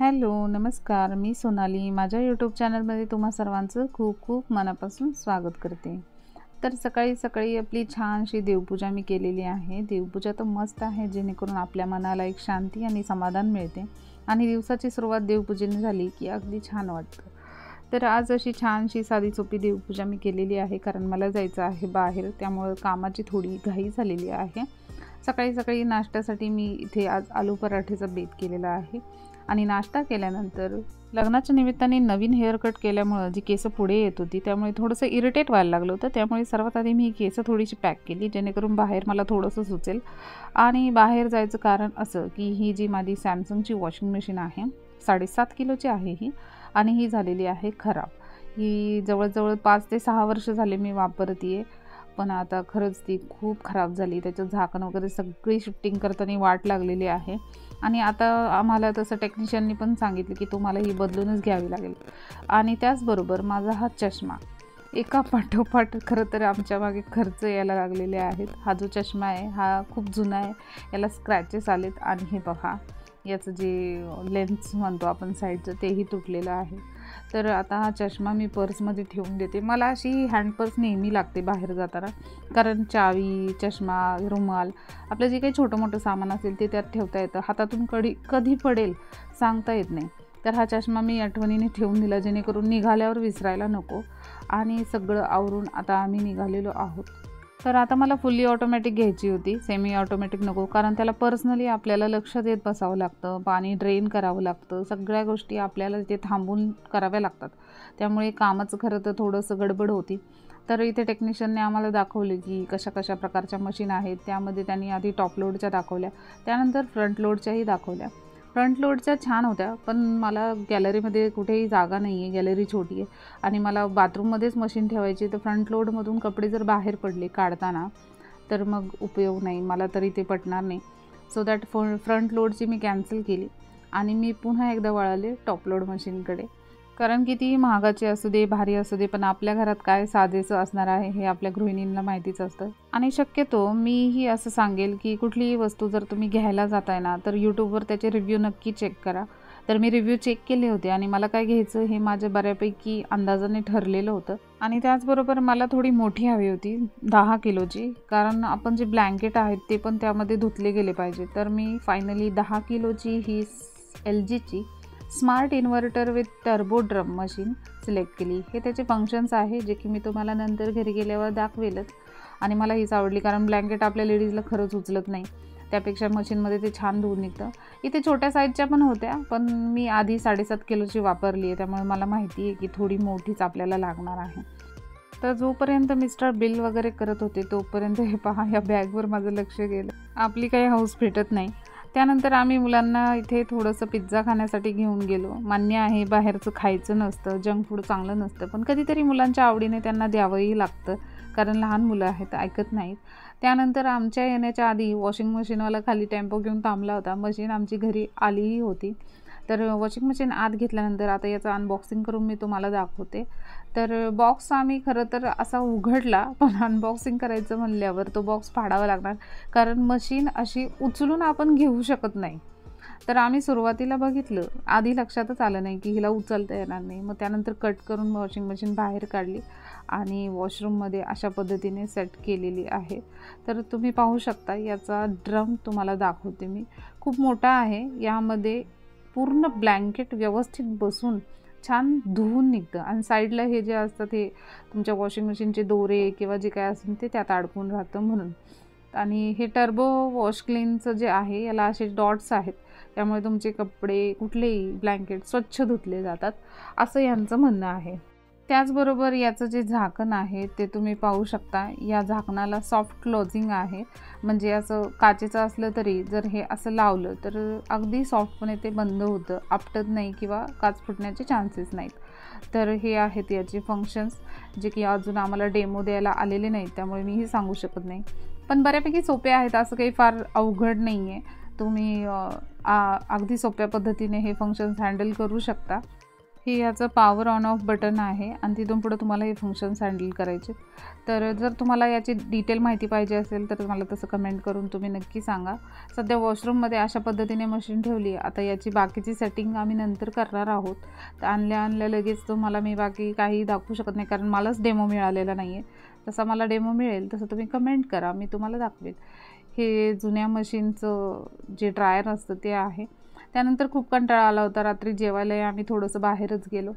Hello, नमस्कार. मी सोनाली. माझ्या YouTube चॅनलमध्ये तुम्हा सर्वांचं खूप खूप मनापासून स्वागत करते. तर सकाळी सकाळी आपली छानशी देवपूजा मी केलेली आहे. देवपूजा तर मस्त आहे, जेणेकरून आपल्या मनाला एक शांती आणि समाधान मिळते आणि दिवसाची सुरुवात देवपूजेने झाली की अगदी छान वाटतं. तर आज अशी छानशी साधी सोपी देवपूजा मी केलेली आहे, कारण मला जायचं आहे बाहेर, त्यामुळं कामाची थोडी घाई झालेली आहे. सकाळी सकाळी नाश्त्यासाठी मी इथे आज आलू पराठेचा बेत केलेला आहे आणि नाश्ता केल्यानंतर लग्नाच्या निमित्ताने नवीन हेअर कट केल्यामुळं जी केसं पुढे येत होती, त्यामुळे थोडंसं इरिटेट व्हायला लागलं होतं. त्यामुळे सर्वात आधी मी ही केसं थोडीशी पॅक केली, जेणेकरून बाहेर मला थोडंसं सुचेल. आणि बाहेर जायचं कारण असं की ही जी माझी सॅमसंगची वॉशिंग मशीन आहे, 7.5 किलोची आहे ही, आणि ही झालेली आहे खराब. ही जवळजवळ 5 ते 6 वर्ष झाले मी वापरते आहे, पण आता खरंच ती खूप खराब झाली. त्याचं झाकण वगैरे सगळी शिफ्टिंग करताना वाट लागलेली आहे आणि आता आम्हाला तसं टेक्निशियननी पण सांगितलं की तुम्हाला ही बदलूनच घ्यावी लागेल. आणि त्याचबरोबर माझा हा चष्मा एका पाठोपाठ खरं तर आमच्या मागे खर्च यायला लागलेले आहेत. हा जो चष्मा आहे हा खूप जुना आहे, याला स्क्रॅचेस आलेत आणि हे बघा याचं जे लेन्स म्हणतो आपण साईडचं तेही तुटलेलं आहे. तर आता हा चष्मा मी पर्समध्ये ठेवून देते. मला अशी हँड पर्स नेहमी लागते बाहेर जाताना, कारण चावी, चष्मा, रुमाल, आपलं जे काही छोटं मोठं सामान असेल ते त्यात ठेवता येतं. हातातून कधी पडेल सांगता येत नाही. तर हा चष्मा मी आठवणीने ठेवून दिला, जेणेकरून निघाल्यावर विसरायला नको. आणि सगळं आवरून आता आम्ही निघालेलो आहोत. तर आता मला फुल्ली ऑटोमॅटिक घ्यायची होती, सेमी ऑटोमॅटिक नको, कारण त्याला पर्सनली आपल्याला लक्ष देत बसावं लागतं, पाणी ड्रेन करावं लागतं, सगळ्या गोष्टी आपल्याला ते थांबून कराव्या लागतात. त्यामुळे कामाचं खरं तर थोडंसं गडबड होती. तर इथे टेक्निशियनने आम्हाला दाखवले की कशा कशा प्रकारच्या मशीन आहेत. त्यामध्ये त्यांनी आधी टॉप लोडच्या दाखवल्या, त्यानंतर फ्रंट लोडच्याही दाखवल्या. फ्रंट लोडच्या छान होत्या, पण मला गॅलरीमध्ये कुठेही जागा नाही आहे, गॅलरी छोटी आहे आणि मला बाथरूममध्येच मशीन ठेवायची. तर फ्रंट लोडमधून कपडे जर बाहेर पडले काढताना तर मग उपयोग नाही, मला तरी ते पटणार नाही. सो दॅट फ्रंट लोडची मी कॅन्सल केली आणि मी पुन्हा एकदा वळाले टॉप लोड मशीनकडे. कारण कितीही महागाचे असू दे, भारी असू दे, पण आपल्या घरात काय साधेसं असणार आहे हे आपल्या गृहिणींना माहितीच असतं. आणि शक्यतो मीही असं सांगेल की कुठलीही वस्तू जर तुम्ही घ्यायला जाताय ना, तर यूट्यूबवर त्याचे रिव्ह्यू नक्की चेक करा. तर मी रिव्ह्यू चेक केले होते आणि मला काय घ्यायचं हे माझ्या बऱ्यापैकी अंदाजाने ठरलेलं होतं. आणि त्याचबरोबर मला थोडी मोठी हवी होती, 10 किलोची, कारण आपण जे ब्लँकेट आहेत ते पण त्यामध्ये धुतले गेले पाहिजे. तर मी फायनली 10 किलोची ही LGची smart inverter with turbo drum machine select केली. हे त्याचे फंक्शन्स आहे, जे की मी तुम्हाला नंतर घरी गेल्यावर दाखवेलच. आणि मला हीच आवडली, कारण ब्लँकेट आपल्या लेडीजला खरंच उचलत नाही, त्यापेक्षा मशीनमध्ये ते छान धुवून निघतं. इथे छोट्या साईजच्या पण होत्या, पण मी आधी 7.5 किलोची वापरली आहे, त्यामुळे मला माहिती आहे की थोडी मोठीच आपल्याला लागणार आहे. तर जोपर्यंत मिस्टर बिल वगैरे करत होते तोपर्यंत हे पहा, या बॅगवर माझं लक्ष गेलं. आपली काही हौस भेटत नाही. त्यानंतर आम्ही मुलांना इथे थोडंसं पिझ्झा खाण्यासाठी घेऊन गेलो. मान्य आहे बाहेरचं खायचं नसतं, जंक फूड चांगलं नसतं, पण कधीतरी मुलांच्या आवडीने त्यांना द्यावंही लागतं, कारण लहान मुलं आहेत, ऐकत नाहीत. त्यानंतर आमच्या येण्याच्या आधी वॉशिंग मशीनवाला खाली टेम्पो घेऊन थांबला होता. मशीन आमची घरी आलीही होती. तर वॉशिंग मशीन आत घेतल्यानंतर आता याचं अनबॉक्सिंग करून मी तुम्हाला दाखवते. तर बॉक्स आम्ही खरं तर असा उघडला, पण अनबॉक्सिंग करायचं म्हणल्यावर तो बॉक्स फाडावा लागणार, कारण मशीन अशी उचलून आपण घेऊ शकत नाही. तर आम्ही सुरुवातीला बघितलं, आधी लक्षातच आलं नाही की हिला उचलता येणार नाही. मग त्यानंतर कट करून वॉशिंग मशीन बाहेर काढली आणि वॉशरूममध्ये अशा पद्धतीने सेट केलेली आहे. तर तुम्ही पाहू शकता, याचा ड्रम तुम्हाला दाखवते मी. खूप मोठा आहे, यामध्ये पूर्ण ब्लँकेट व्यवस्थित बसून छान धुवून निघतं आणि साईडला हे जे असतात हे तुमच्या वॉशिंग मशीनचे दोरे किंवा जे काय असेल ते त्यात अडकून राहतं म्हणून. आणि हे टर्बो वॉश क्लीनचं जे आहे, याला असे डॉट्स आहेत, त्यामुळे तुमचे कपडे कुठलेही ब्लँकेट स्वच्छ धुतले जातात, असं यांचं म्हणणं आहे. त्याचबरोबर याचं जे झाकण आहे ते तुम्ही पाहू शकता. या झाकणाला सॉफ्ट क्लोजिंग आहे, म्हणजे असं काचेचं असलं तरी जर हे असं लावलं तर अगदी सॉफ्टपणे ते बंद होतं, आपटत नाही किंवा काच फुटण्याचे चान्सेस नाहीत. तर हे आहेत याचे फंक्शन्स, जे की अजून आम्हाला डेमो द्यायला आलेले नाहीत, त्यामुळे मीही सांगू शकत नाही. पण बऱ्यापैकी सोपे आहेत, असं काही फार अवघड नाही आहे. तुम्ही अगदी सोप्या पद्धतीने हे फंक्शन्स हँडल करू शकता. हे याचं पॉवर ऑन ऑफ बटन आहे आणि तिथून पुढे तुम्हाला हे फंक्शन्स हँडल करायचे. तर जर तुम्हाला याची डिटेल माहिती पाहिजे असेल तर मला तसं कमेंट करून तुम्ही नक्की सांगा. सध्या वॉशरूममध्ये अशा पद्धतीने मशीन ठेवली. आता याची बाकीची सेटिंग आम्ही नंतर करणार आहोत. तर आणल्या लगेच तुम्हाला मी बाकी काही दाखवू शकत नाही, कारण मलाच डेमो मिळालेला नाही आहे. जसा मला डेमो मिळेल तसं तुम्ही कमेंट करा, मी तुम्हाला दाखवेल. हे जुन्या मशीनचं जे ड्रायर असतं ते आहे. त्यानंतर खूप कंटाळा आला होता. रात्री जेवायला आम्ही थोडंसं बाहेरच गेलो,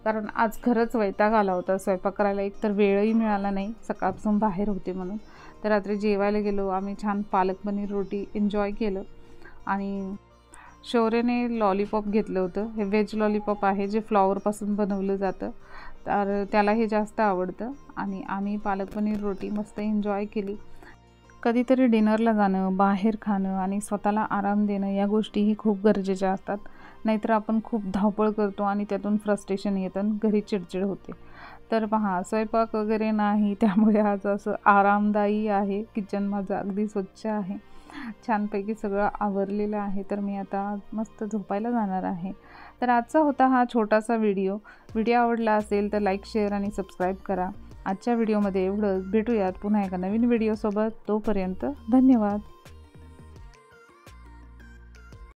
कारण आज खरंच वैताग आला होता स्वयंपाक करायला. एक तर वेळही मिळाला नाही, सकाळपासून बाहेर होते म्हणून. तर रात्री जेवायला गेलो आम्ही, छान पालक पनीर रोटी एन्जॉय केलं. आणि शौर्यने लॉलीपॉप घेतलं होतं. हे व्हेज लॉलीपॉप आहे जे फ्लॉवरपासून बनवलं जातं, तर त्याला हे जास्त आवडतं. आणि आम्ही पालक पनीर रोटी मस्त एन्जॉय केली. कधीतरी डिनरला जाणं, बाहेर खाणं आणि स्वतःला आराम देणं या गोष्टीही खूप गरजेच्या असतात. नाहीतर आपण खूप धावपळ करतो आणि त्यातून फ्रस्ट्रेशन येतं आणि घरी चिडचिड होते. तर पहा, स्वयंपाक वगैरे नाही, त्यामुळे आज असं आरामदायी आहे. किचन माझं अगदी स्वच्छ आहे, छानपैकी सगळं आवरलेलं आहे. तर मी आता मस्त झोपायला जाणार आहे. तर आजचा होता हा छोटासा व्हिडिओ. व्हिडिओ आवडला असेल तर लाईक, शेअर आणि सबस्क्राईब करा. आजच्या व्हिडिओमध्ये एवढंच. भेटूयात पुन्हा एका नवीन व्हिडिओसोबत. तोपर्यंत धन्यवाद.